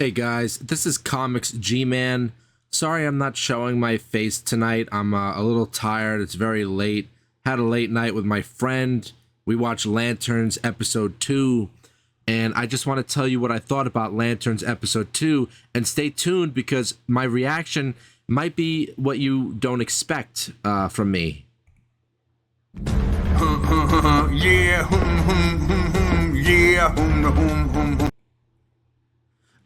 Hey guys, this is Comics G-Man. Sorry I'm not showing my face tonight. I'm a little tired. It's very late. Had a late night with my friend. We watched Lanterns episode 2, and I just want to tell you what I thought about Lanterns episode 2, and stay tuned because my reaction might be what you don't expect from me. Yeah.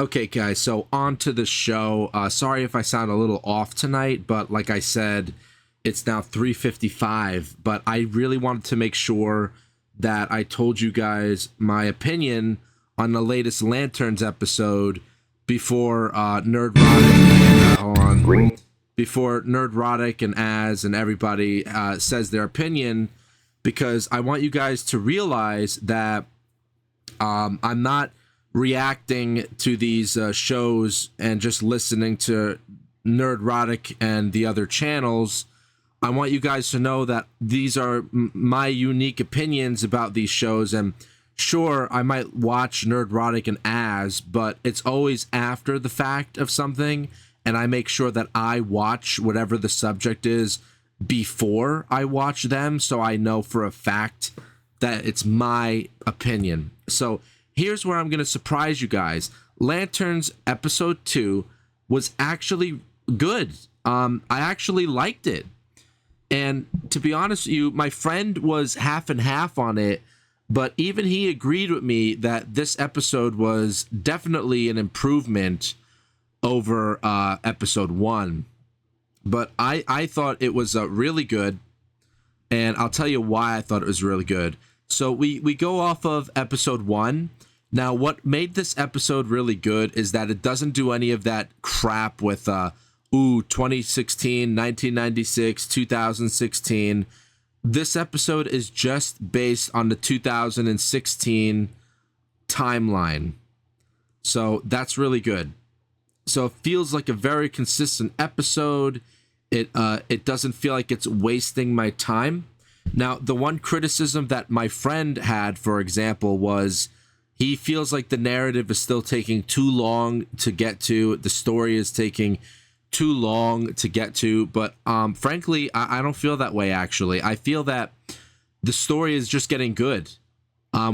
Okay, guys, so on to the show. Sorry if I sound a little off tonight, but like I said, it's now 3:55, but I really wanted to make sure that I told you guys my opinion on the latest Lanterns episode before before Nerdrotic and Az and everybody says their opinion, because I want you guys to realize that I'm not reacting to these shows and just listening to Nerdrotic and the other channels. I want you guys to know that these are my unique opinions about these shows, and sure, I might watch Nerdrotic and Az, but it's always after the fact of something, and I make sure that I watch whatever the subject is before I watch them, so I know for a fact that it's my opinion. So here's where I'm going to surprise you guys. Lanterns episode 2 was actually good. I actually liked it. And to be honest with you, my friend was half and half on it, but even he agreed with me that this episode was definitely an improvement over episode 1. But I thought it was really good, and I'll tell you why I thought it was really good. So we go off of episode 1. Now, what made this episode really good is that it doesn't do any of that crap with 2016, 1996, 2016. This episode is just based on the 2016 timeline. So that's really good. So it feels like a very consistent episode. It doesn't feel like it's wasting my time. Now, the one criticism that my friend had, for example, was he feels like the narrative is still taking too long to get to. The story is taking too long to get to. But frankly, I don't feel that way, actually. I feel that the story is just getting good.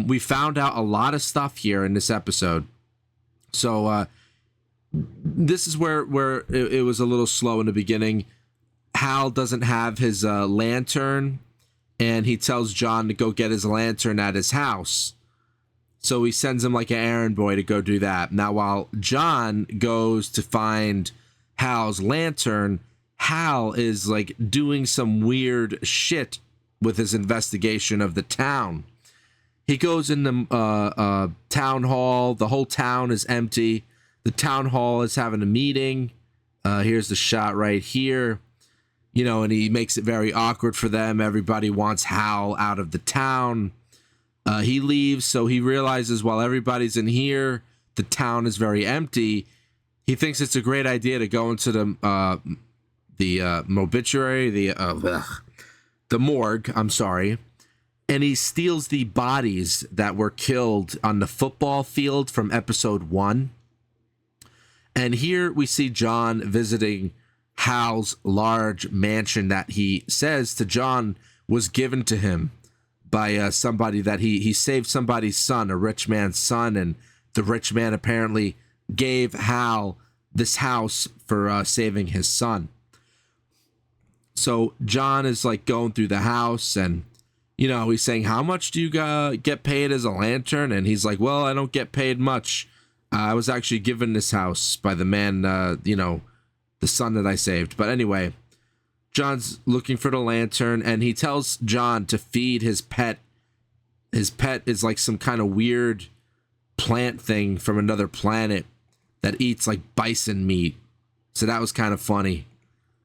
We found out a lot of stuff here in this episode. So this is where it was a little slow in the beginning. Hal doesn't have his lantern, and he tells John to go get his lantern at his house. So he sends him like an errand boy to go do that. Now, while John goes to find Hal's lantern, Hal is like doing some weird shit with his investigation of the town. He goes in the town hall. The whole town is empty. The town hall is having a meeting. Here's the shot right here. You know, and he makes it very awkward for them. Everybody wants Hal out of the town. He leaves, so he realizes while everybody's in here, the town is very empty. He thinks it's a great idea to go into the obituary, the morgue. I'm sorry, and he steals the bodies that were killed on the football field from episode 1. And here we see John visiting Hal's large mansion that he says to John was given to him by somebody that he saved somebody's son, a rich man's son, and the rich man apparently gave Hal this house for saving his son. So John is like going through the house, and you know, he's saying, how much do you get paid as a lantern? And he's like, well, I don't get paid much. I was actually given this house by the man, the son that I saved. But anyway, John's looking for the lantern, and he tells John to feed his pet. His pet is like some kind of weird plant thing from another planet that eats like bison meat. So that was kind of funny.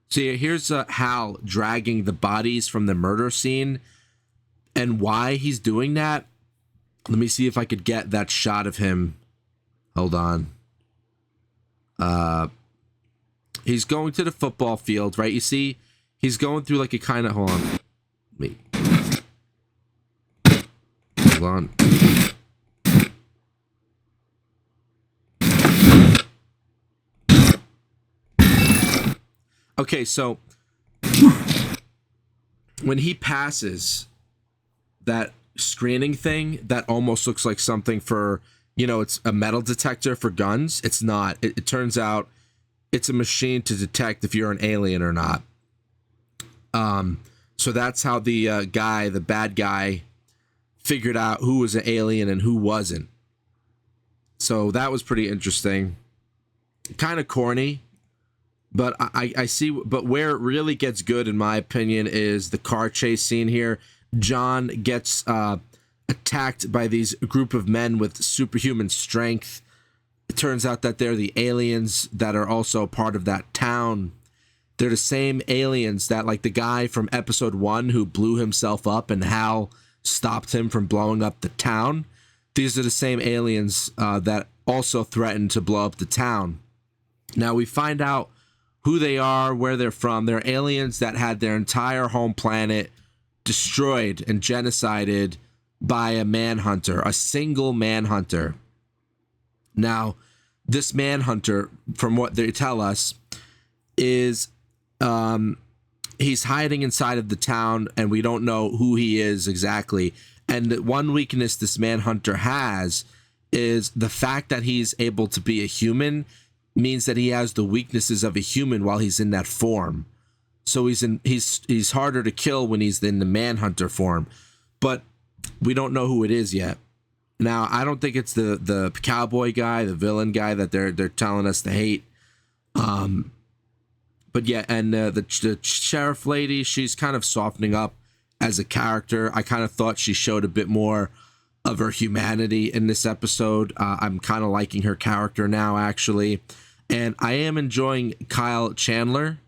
So yeah, here's Hal dragging the bodies from the murder scene. And why he's doing that, let me see if I could get that shot of him. Hold on. He's going to the football field, right? You see, he's going through like a kind of, hold on. Hold on. Okay, so when he passes that screening thing that almost looks like something for, it's a metal detector for guns. It's not. It turns out it's a machine to detect if you're an alien or not. So that's how the bad guy, figured out who was an alien and who wasn't. So that was pretty interesting. Kind of corny, but I see. But where it really gets good, in my opinion, is the car chase scene here. John gets attacked by these group of men with superhuman strength. It turns out that they're the aliens that are also part of that town. They're the same aliens that, like the guy from episode 1 who blew himself up and Hal stopped him from blowing up the town. These are the same aliens that also threatened to blow up the town. Now we find out who they are, where they're from. They're aliens that had their entire home planet destroyed and genocided by a manhunter, a single manhunter. Now, this manhunter, from what they tell us, is he's hiding inside of the town, and we don't know who he is exactly. And one weakness this manhunter has is the fact that he's able to be a human means that he has the weaknesses of a human while he's in that form. So he's harder to kill when he's in the manhunter form. But we don't know who it is yet. Now, I don't think it's the cowboy guy, the villain guy that they're telling us to hate. But yeah, and the sheriff lady, she's kind of softening up as a character. I kind of thought she showed a bit more of her humanity in this episode. I'm kind of liking her character now, actually. And I am enjoying Kyle Chandler.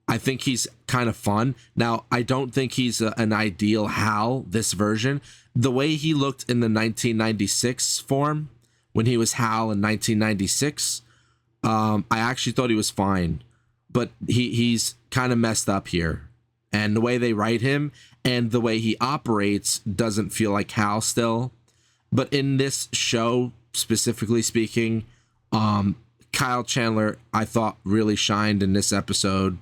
I think he's kind of fun. Now, I don't think he's an ideal Hal, this version. The way he looked in the 1996 form, when he was Hal in 1996, I actually thought he was fine. But he's kind of messed up here. And the way they write him and the way he operates doesn't feel like Hal still. But in this show, specifically speaking, Kyle Chandler, I thought, really shined in this episode.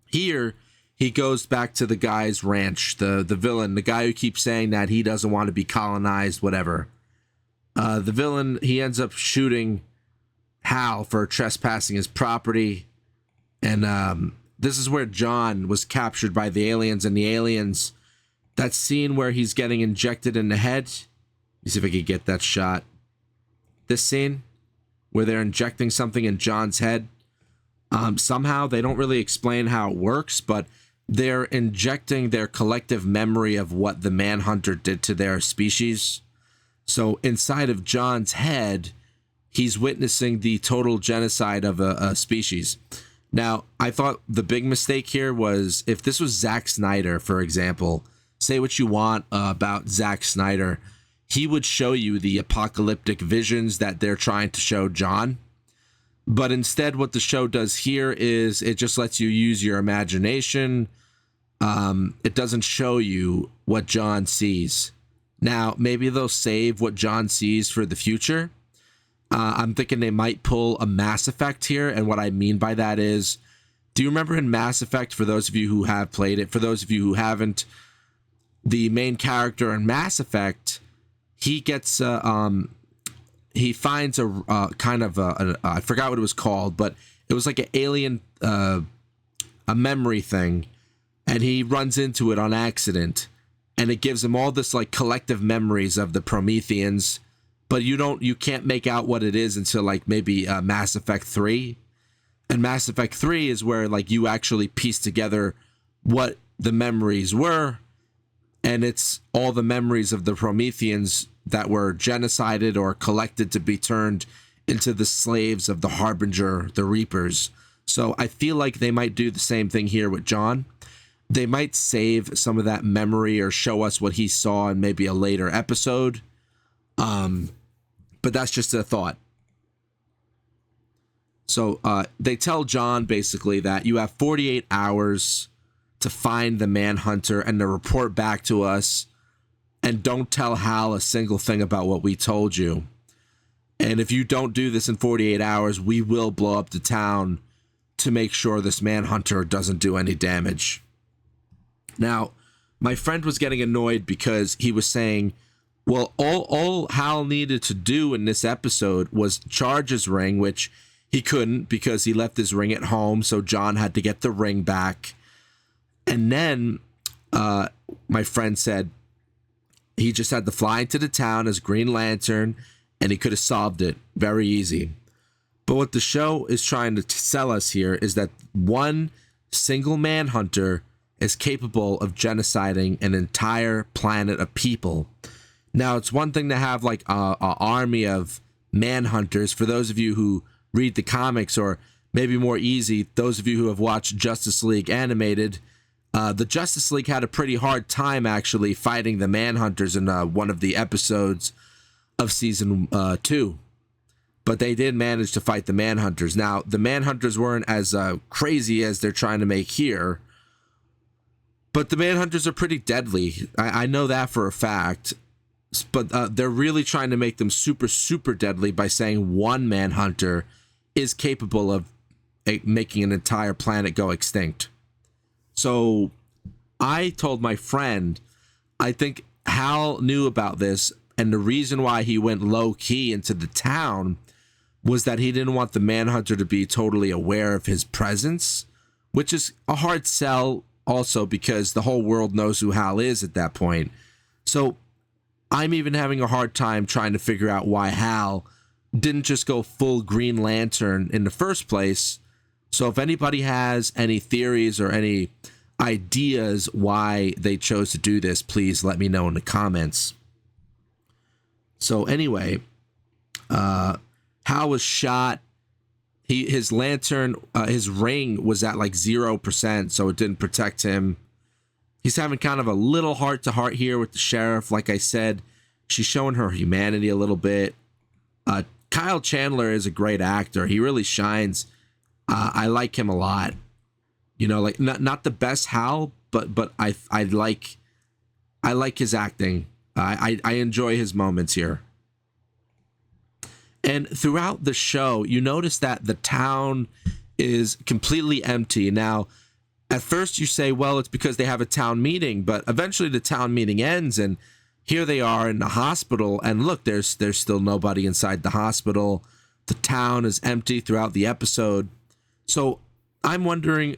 Here, he goes back to the guy's ranch, the villain, the guy who keeps saying that he doesn't want to be colonized, whatever. The villain, he ends up shooting Hal for trespassing his property. And this is where John was captured by the aliens. And the aliens, that scene where he's getting injected in the head. Let me see if I can get that shot. This scene where they're injecting something in John's head. Somehow they don't really explain how it works, but they're injecting their collective memory of what the manhunter did to their species. So inside of John's head, he's witnessing the total genocide of a species. Now, I thought the big mistake here was, if this was Zack Snyder, for example, say what you want about Zack Snyder, he would show you the apocalyptic visions that they're trying to show John. But instead, what the show does here is it just lets you use your imagination. It doesn't show you what John sees. Now, maybe they'll save what John sees for the future. I'm thinking they might pull a Mass Effect here. And what I mean by that is, do you remember in Mass Effect, for those of you who have played it, for those of you who haven't, the main character in Mass Effect, he gets, he finds a kind of I forgot what it was called, but it was like an alien, a memory thing. And he runs into it on accident. And it gives him all this like collective memories of the Prometheans. But you can't make out what it is until like maybe Mass Effect 3. And Mass Effect 3 is where like you actually piece together what the memories were. And it's all the memories of the Prometheans that were genocided or collected to be turned into the slaves of the Harbinger, the Reapers. So I feel like they might do the same thing here with John. They might save some of that memory or show us what he saw in maybe a later episode. But that's just a thought. So they tell John basically that you have 48 hours to find the manhunter and to report back to us. And don't tell Hal a single thing about what we told you. And if you don't do this in 48 hours, we will blow up the town to make sure this manhunter doesn't do any damage. Now, my friend was getting annoyed because he was saying, well, all Hal needed to do in this episode was charge his ring, which he couldn't because he left his ring at home, so John had to get the ring back. And then my friend said he just had to fly into the town as Green Lantern, and he could have solved it very easy. But what the show is trying to sell us here is that one single manhunter is capable of genociding an entire planet of people. Now, it's one thing to have like a army of manhunters. For those of you who read the comics, or maybe more easy, those of you who have watched Justice League animated, the Justice League had a pretty hard time actually fighting the manhunters in one of the episodes of season 2. But they did manage to fight the manhunters. Now, the manhunters weren't as crazy as they're trying to make here, but the manhunters are pretty deadly. I know that for a fact. But they're really trying to make them super, super deadly by saying one manhunter is capable of making an entire planet go extinct. So I told my friend, I think Hal knew about this, and the reason why he went low-key into the town was that he didn't want the manhunter to be totally aware of his presence, which is a hard sell also because the whole world knows who Hal is at that point. So I'm even having a hard time trying to figure out why Hal didn't just go full Green Lantern in the first place. So if anybody has any theories or any ideas why they chose to do this, please let me know in the comments. So anyway, Hal was shot. His lantern, his ring was at like 0%, so it didn't protect him. He's having kind of a little heart-to-heart here with the sheriff. Like I said, she's showing her humanity a little bit. Kyle Chandler is a great actor. He really shines. I like him a lot. You know, like not the best Hal, but I like his acting. I enjoy his moments here. And throughout the show, you notice that the town is completely empty. Now, at first you say, well, it's because they have a town meeting, but eventually the town meeting ends, and here they are in the hospital, and look, there's still nobody inside the hospital. The town is empty throughout the episode. So I'm wondering,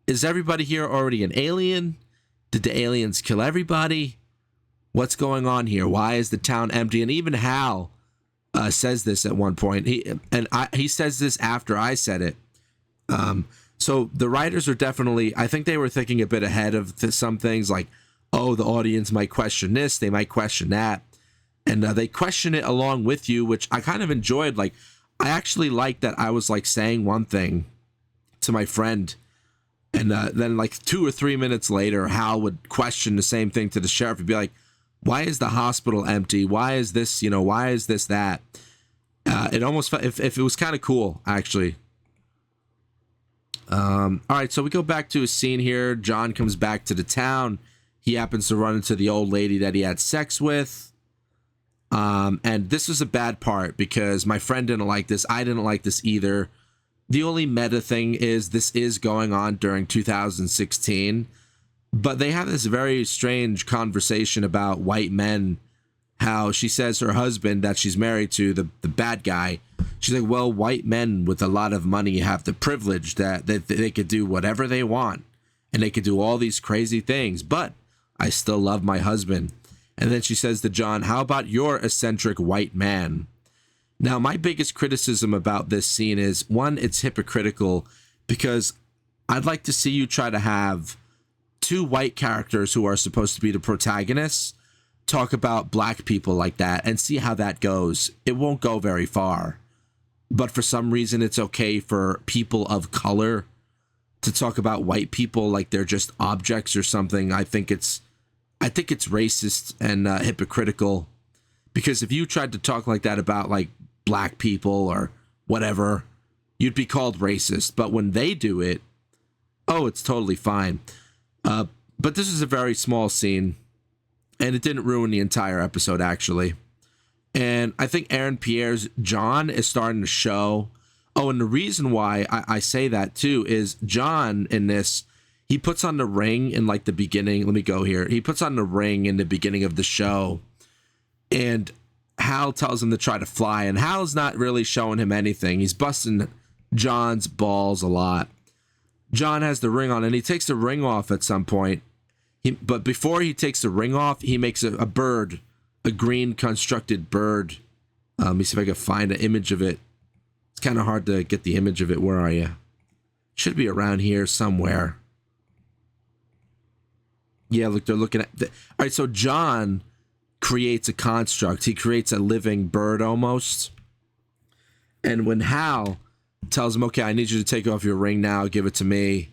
is everybody here already an alien? Did the aliens kill everybody? What's going on here? Why is the town empty? And even Hal says this at one point. He says this after I said it. So the writers are definitely, I think they were thinking a bit ahead of some things, like, oh, the audience might question this, they might question that. And they question it along with you, which I kind of enjoyed. Like, I actually liked that I was like saying one thing to my friend, and then like 2 or 3 minutes later, Hal would question the same thing to the sheriff. He'd be like, why is the hospital empty? Why is this, why is this that? It almost felt, if it was kind of cool, actually. All right, so we go back to a scene here. John comes back to the town. He happens to run into the old lady that he had sex with. And this was a bad part because my friend didn't like this. I didn't like this either. The only meta thing is this is going on during 2016. But they have this very strange conversation about white men, how she says her husband that she's married to, the bad guy, she's like, well, white men with a lot of money have the privilege that they could do whatever they want, and they could do all these crazy things, but I still love my husband. And then she says to John, how about your eccentric white man? Now, my biggest criticism about this scene is, one, it's hypocritical, because I'd like to see you try to have two white characters who are supposed to be the protagonists talk about black people like that and see how that goes. It won't go very far. But for some reason, it's okay for people of color to talk about white people like they're just objects or something. I think it's racist and hypocritical, because if you tried to talk like that about like black people or whatever, you'd be called racist. But when they do it, oh, it's totally fine. But this is a very small scene, and it didn't ruin the entire episode, actually. And I think Aaron Pierre's John is starting to show. Oh, and the reason why I say that too is John in this, he puts on the ring in like the beginning. Let me go here. He puts on the ring in the beginning of the show, and Hal tells him to try to fly, and Hal's not really showing him anything. He's busting John's balls a lot. John has the ring on, and he takes the ring off at some point. But before he takes the ring off, he makes a bird, a green constructed bird. Let me see if I can find an image of it. It's kind of hard to get the image of it. Where are you? Should be around here somewhere. Yeah, look, they're looking at... All right, so John creates a construct. He creates a living bird almost. And when Hal tells him, okay, I need you to take off your ring now, give it to me,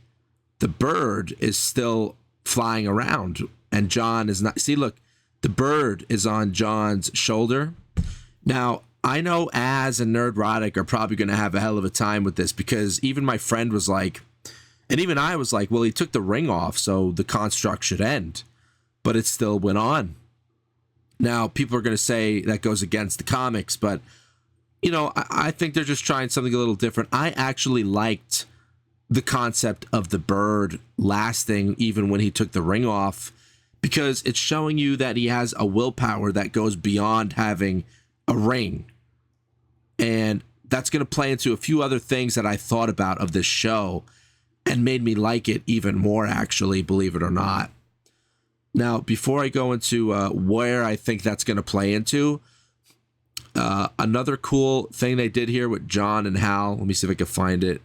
the bird is still flying around. And John is not... See, look, the bird is on John's shoulder. Now, I know Az and Nerdrotic are probably going to have a hell of a time with this, because even my friend was like, and even I was like, well, he took the ring off, so the construct should end. But it still went on. Now, people are going to say that goes against the comics, but, you know, I think they're just trying something a little different. I actually liked the concept of the bird lasting even when he took the ring off, because it's showing you that he has a willpower that goes beyond having a ring. And that's going to play into a few other things that I thought about of this show and made me like it even more, actually, believe it or not. Now, before I go into where I think that's going to play into, another cool thing they did here with John and Hal, let me see if I can find it.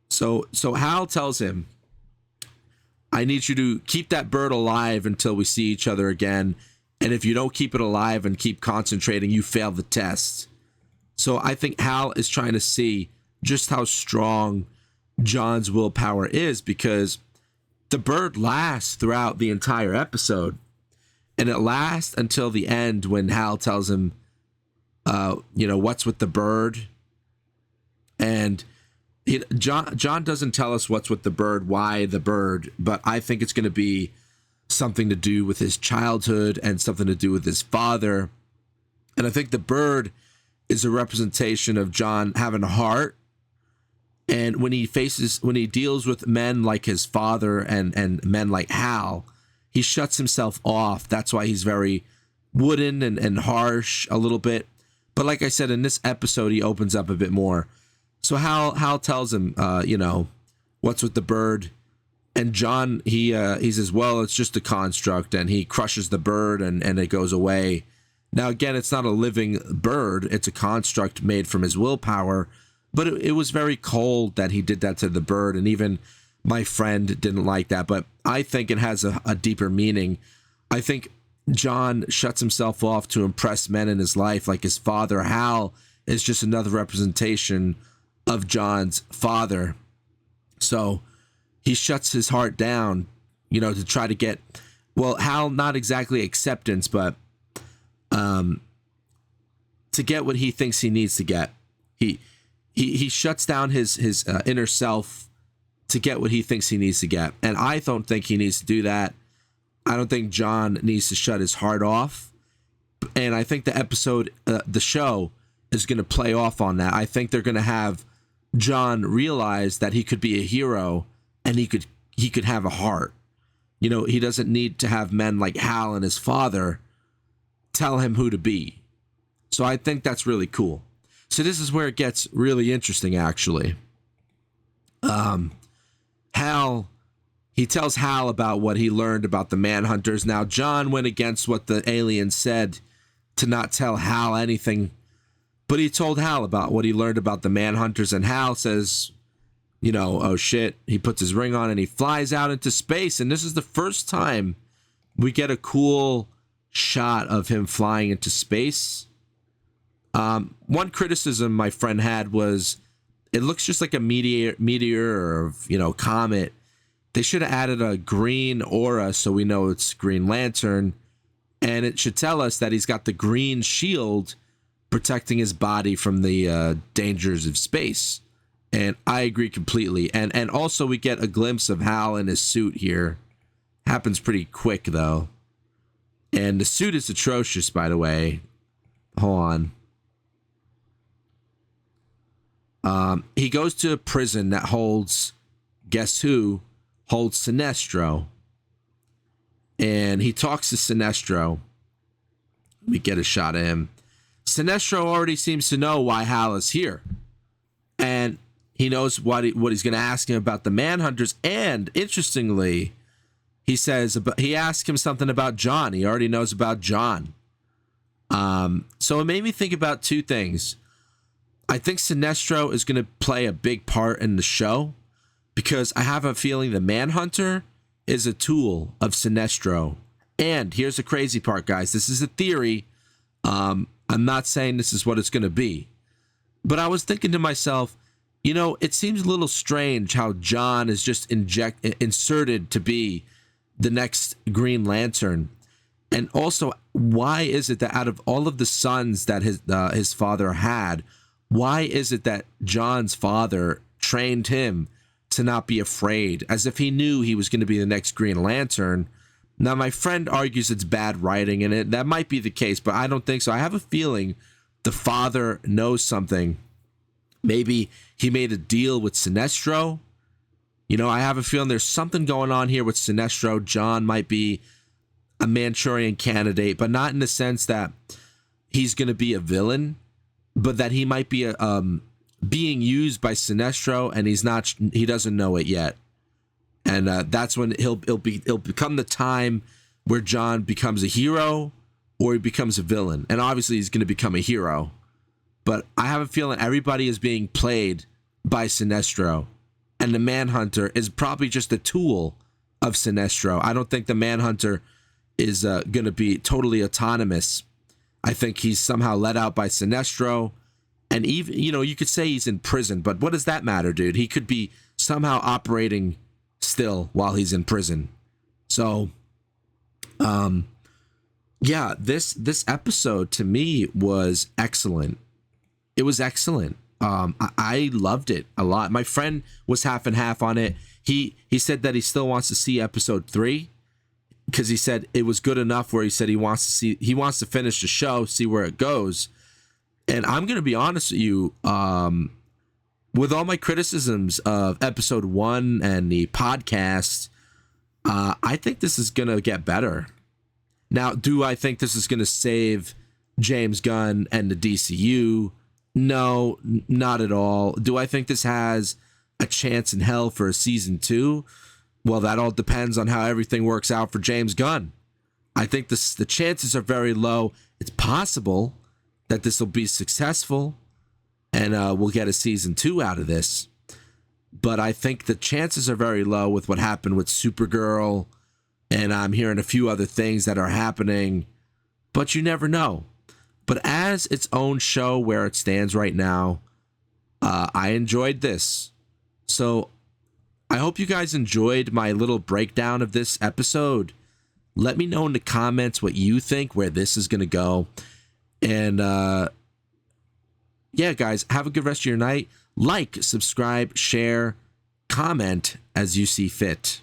So Hal tells him, I need you to keep that bird alive until we see each other again. And if you don't keep it alive and keep concentrating, you fail the test. So I think Hal is trying to see just how strong John's willpower is, because the bird lasts throughout the entire episode. And it lasts until the end when Hal tells him, what's with the bird? And John doesn't tell us what's with the bird, why the bird, but I think it's going to be something to do with his childhood and something to do with his father. And I think the bird is a representation of John having a heart. And when he deals with men like his father and men like Hal, he shuts himself off. That's why he's very wooden and harsh a little bit. But like I said, in this episode, he opens up a bit more. So Hal tells him, what's with the bird? And John, he says, well, it's just a construct, and he crushes the bird and it goes away. Now, again, it's not a living bird. It's a construct made from his willpower, but it was very cold that he did that to the bird, and even my friend didn't like that. But I think it has a deeper meaning. I think John shuts himself off to impress men in his life, like his father. Hal is just another representation of John's father. So he shuts his heart down, to try to get, well, Hal, not exactly acceptance, but to get what he thinks he needs to get. He shuts down his inner self to get what he thinks he needs to get. And I don't think he needs to do that. I don't think John needs to shut his heart off. And I think the show is going to play off on that. I think they're going to have John realize that he could be a hero and he could have a heart. He doesn't need to have men like Hal and his father tell him who to be. So I think that's really cool. So this is where it gets really interesting, actually. Hal, he tells Hal about what he learned about the Manhunters. Now, John went against what the alien said to not tell Hal anything, but he told Hal about what he learned about the Manhunters, and Hal says, oh shit, he puts his ring on and he flies out into space. And this is the first time we get a cool shot of him flying into space. One criticism my friend had was it looks just like a meteor or, comet. They should have added a green aura so we know it's Green Lantern. And it should tell us that he's got the green shield protecting his body from the dangers of space. And I agree completely. And also we get a glimpse of Hal in his suit here. Happens pretty quick, though. And the suit is atrocious, by the way. hold on. He goes to a prison that holds, guess who? Holds Sinestro. And he talks to Sinestro. Let me get a shot of him. Sinestro already seems to know why Hal is here. And he knows what he's going to ask him about the Manhunters. And interestingly, he asks him something about John. He already knows about John. So it made me think about two things. I think Sinestro is going to play a big part in the show because I have a feeling the Manhunter is a tool of Sinestro. And here's the crazy part, guys. This is a theory. I'm not saying this is what it's going to be. But I was thinking to myself, it seems a little strange how John is just inserted to be the next Green Lantern. And also, why is it that out of all of the sons that his father had, why is it that John's father trained him to not be afraid, as if he knew he was going to be the next Green Lantern? Now, my friend argues it's bad writing, and that might be the case, but I don't think so. I have a feeling the father knows something. Maybe he made a deal with Sinestro. I have a feeling there's something going on here with Sinestro. John might be a Manchurian candidate, but not in the sense that he's going to be a villain, but that he might be being used by Sinestro, and he doesn't know it yet. And that's when it'll become the time where John becomes a hero or he becomes a villain. And obviously he's going to become a hero. But I have a feeling everybody is being played by Sinestro. And the Manhunter is probably just a tool of Sinestro. I don't think the Manhunter is going to be totally autonomous. I think he's somehow let out by Sinestro. And even, you could say he's in prison, but what does that matter, dude? He could be somehow operating still while he's in prison. So, yeah, this episode to me was excellent. It was excellent. I loved it a lot. My friend was half and half on it. He said that he still wants to see episode 3 because he said it was good enough where he said he wants to finish the show, see where it goes. And I'm going to be honest with you, with all my criticisms of episode 1 and the podcast, I think this is going to get better. Now, do I think this is going to save James Gunn and the DCU? No, not at all. Do I think this has a chance in hell for a season 2? Well, that all depends on how everything works out for James Gunn. I think the chances are very low. It's possible that this will be successful and we'll get a season 2 out of this. But I think the chances are very low with what happened with Supergirl, and I'm hearing a few other things that are happening, but you never know. But as its own show where it stands right now, I enjoyed this. So I hope you guys enjoyed my little breakdown of this episode. Let me know in the comments what you think, where this is going to go. And yeah, guys, have a good rest of your night. Like, subscribe, share, comment as you see fit.